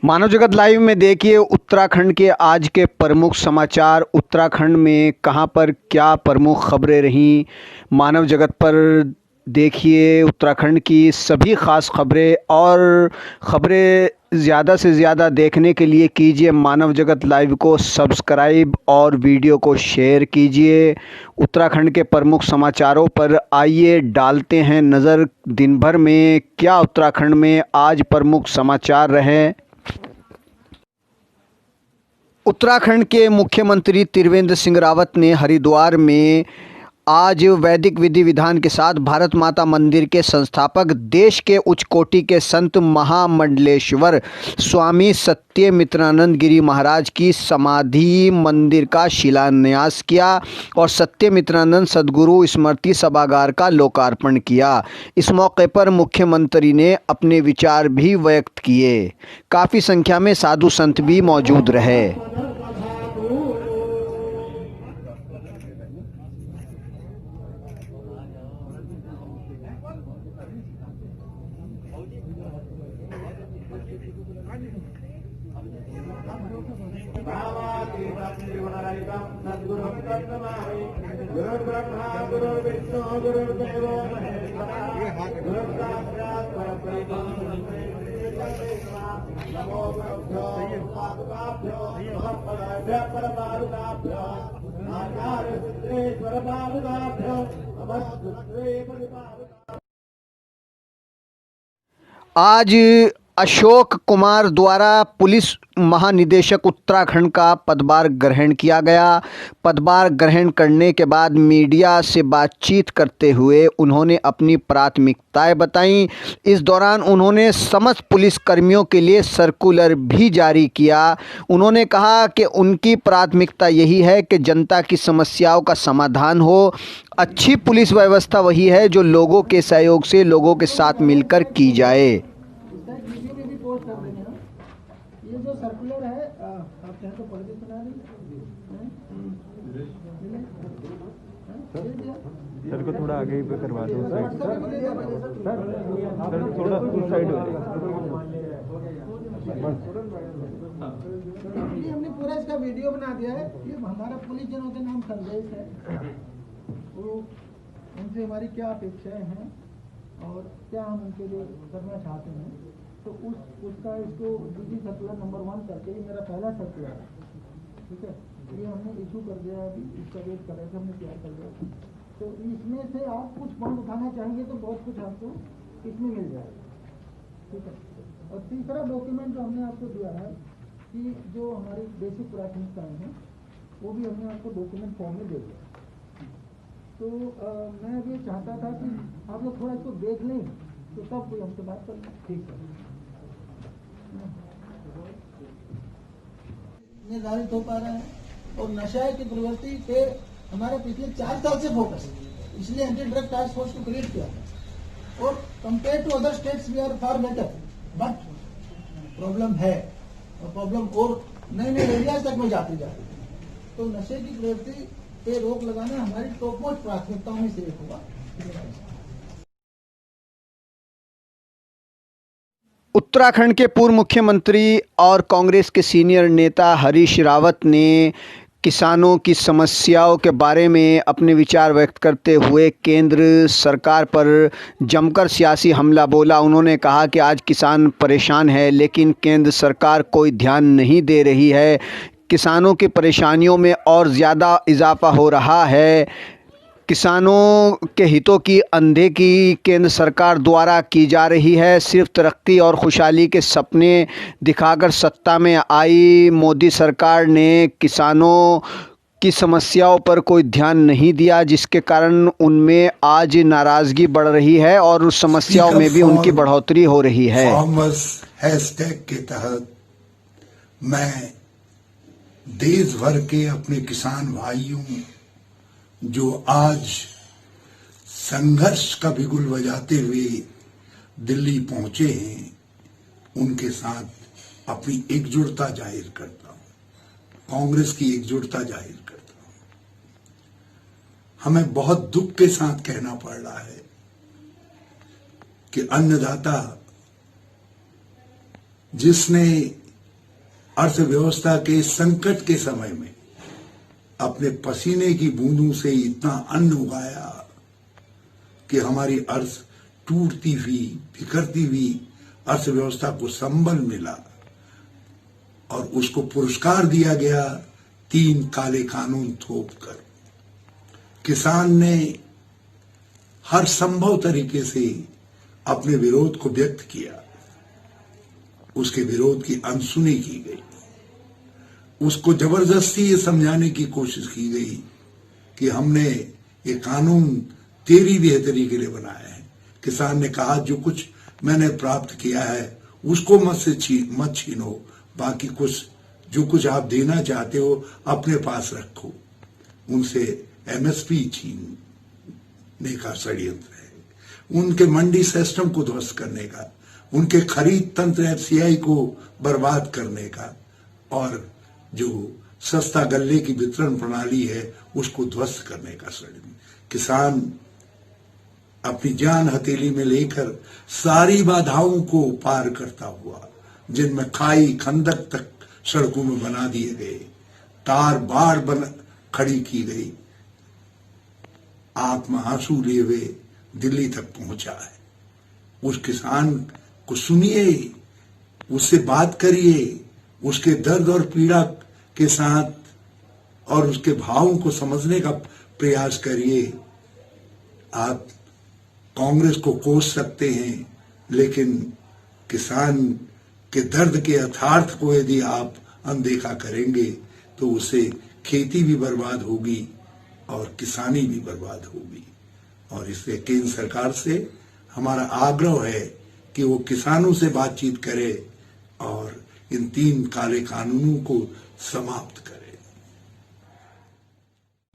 मानव जगत लाइव में देखिए उत्तराखंड के आज के प्रमुख समाचार। उत्तराखंड में कहां पर क्या प्रमुख खबरें रहीं, मानव जगत पर देखिए उत्तराखंड की सभी खास खबरें। और खबरें ज़्यादा से ज़्यादा देखने के लिए कीजिए मानव जगत लाइव को सब्सक्राइब और वीडियो को शेयर कीजिए। उत्तराखंड के प्रमुख समाचारों पर आइए डालते हैं नज़र। दिन भर में क्या उत्तराखंड में आज प्रमुख समाचार रहे। उत्तराखंड के मुख्यमंत्री त्रिवेंद्र सिंह रावत ने हरिद्वार में आज वैदिक विधि विधान के साथ भारत माता मंदिर के संस्थापक, देश के उच्च कोटि के संत महामंडलेश्वर स्वामी सत्यमित्रानंद गिरी महाराज की समाधि मंदिर का शिलान्यास किया और सत्यमित्रानंद सद्गुरु स्मृति सभागार का लोकार्पण किया। इस मौके पर मुख्यमंत्री ने अपने विचार भी व्यक्त किए। काफ़ी संख्या में साधु संत भी मौजूद रहे। आज अशोक कुमार द्वारा पुलिस महानिदेशक उत्तराखंड का पदभार ग्रहण किया गया। पदभार ग्रहण करने के बाद मीडिया से बातचीत करते हुए उन्होंने अपनी प्राथमिकताएं बताईं। इस दौरान उन्होंने समस्त पुलिस कर्मियों के लिए सर्कुलर भी जारी किया। उन्होंने कहा कि उनकी प्राथमिकता यही है कि जनता की समस्याओं का समाधान हो। अच्छी पुलिस व्यवस्था वही है जो लोगों के सहयोग से लोगों के साथ मिलकर की जाए। ये जो सर्कुलर है आप चाहे तो पढ़ के सुना सर को थोड़ा आगे पे करवा दो सर थोड़ा उस साइड हो ये हमने पूरा इसका वीडियो बना दिया है। ये हमारा पुलिस जन होते नाम संदेश है, वो उनसे हमारी क्या अपेक्षाएं हैं और क्या हम उनके लिए करना चाहते हैं, तो उसका इसको डीजी सर्कुलर नंबर 1 करके ये मेरा पहला सर्कुलर है, ठीक है। ये हमने इशू कर दिया है, अभी इसका वेट कर रहे थे, हमने तैयार कर दिया। तो इसमें से आप कुछ पॉइंट उठाना चाहेंगे तो बहुत कुछ आपको इसमें मिल जाएगा, ठीक है। और तीसरा डॉक्यूमेंट जो हमने आपको दिया है कि जो हमारी बेसिक प्राथमिकताएँ हैं वो भी हमने आपको डॉक्यूमेंट फॉर्म में दे दिया। तो मैं अब ये चाहता था कि आप लोग थोड़ा इसको देख लें तो तब कोई हमसे बात कर लें, ठीक है। निर्धारित हो पा रहा है और नशा की प्रवृत्ति पे हमारे पिछले 4 साल से फोकस है, इसलिए एंटी ड्रग टास्क फोर्स को क्रिएट किया और compare to other states we are far better, but problem है और प्रॉब्लम और नए नए एरियाज तक में जाती जाती है। तो नशे की प्रवृत्ति पे रोक लगाना हमारी टॉप मोस्ट प्राथमिकताओं में से एक होगा। उत्तराखंड के पूर्व मुख्यमंत्री और कांग्रेस के सीनियर नेता हरीश रावत ने किसानों की समस्याओं के बारे में अपने विचार व्यक्त करते हुए केंद्र सरकार पर जमकर सियासी हमला बोला। उन्होंने कहा कि आज किसान परेशान है लेकिन केंद्र सरकार कोई ध्यान नहीं दे रही है। किसानों की परेशानियों में और ज़्यादा इजाफा हो रहा है। किसानों के हितों की अनदेखी केंद्र सरकार द्वारा की जा रही है। सिर्फ तरक्की और खुशहाली के सपने दिखाकर सत्ता में आई मोदी सरकार ने किसानों की समस्याओं पर कोई ध्यान नहीं दिया, जिसके कारण उनमें आज नाराज़गी बढ़ रही है और उस समस्याओं में भी उनकी बढ़ोतरी हो रही है। फार्मर्स हैशटैग के तहत मैं देश भर के अपने किसान भाइयों जो आज संघर्ष का बिगुल बजाते हुए दिल्ली पहुंचे हैं, उनके साथ अपनी एकजुटता जाहिर करता हूं, कांग्रेस की एकजुटता जाहिर करता हूं। हमें बहुत दुख के साथ कहना पड़ रहा है कि अन्नदाता जिसने अर्थव्यवस्था के संकट के समय में अपने पसीने की बूंदों से इतना अन्न उगाया कि हमारी अर्थ टूटती हुई बिखरती हुई अर्थव्यवस्था को संबल मिला और उसको पुरस्कार दिया गया 3 काले कानून थोपकर। किसान ने हर संभव तरीके से अपने विरोध को व्यक्त किया, उसके विरोध की अनसुनी की गई, उसको जबरदस्ती ये समझाने की कोशिश की गई कि हमने ये कानून तेरी बेहतरी के लिए बनाया है। किसान ने कहा जो कुछ मैंने प्राप्त किया है उसको मत छीनो, बाकी कुछ जो कुछ आप देना चाहते हो अपने पास रखो। उनसे एमएसपी छीनने का षड्यंत्र है, उनके मंडी सिस्टम को ध्वस्त करने का, उनके खरीद तंत्र एफसीआई को बर्बाद करने का और जो सस्ता गल्ले की वितरण प्रणाली है उसको ध्वस्त करने का षड्यंत्र। किसान अपनी जान हथेली में लेकर सारी बाधाओं को पार करता हुआ, जिनमें खाई खंदक तक सड़कों में बना दिए गए, तार बाड़ खड़ी की गई, आत्मा आंसू लिए हुए दिल्ली तक पहुंचा है। उस किसान को सुनिए, उससे बात करिए, उसके दर्द और पीड़ा के साथ और उसके भावों को समझने का प्रयास करिए। आप कांग्रेस को कोस सकते हैं, लेकिन किसान के दर्द के यथार्थ को यदि आप अनदेखा करेंगे तो उससे खेती भी बर्बाद होगी और किसानी भी बर्बाद होगी। और इसलिए केंद्र सरकार से हमारा आग्रह है कि वो किसानों से बातचीत करे और इन 3 काले कानूनों को समाप्त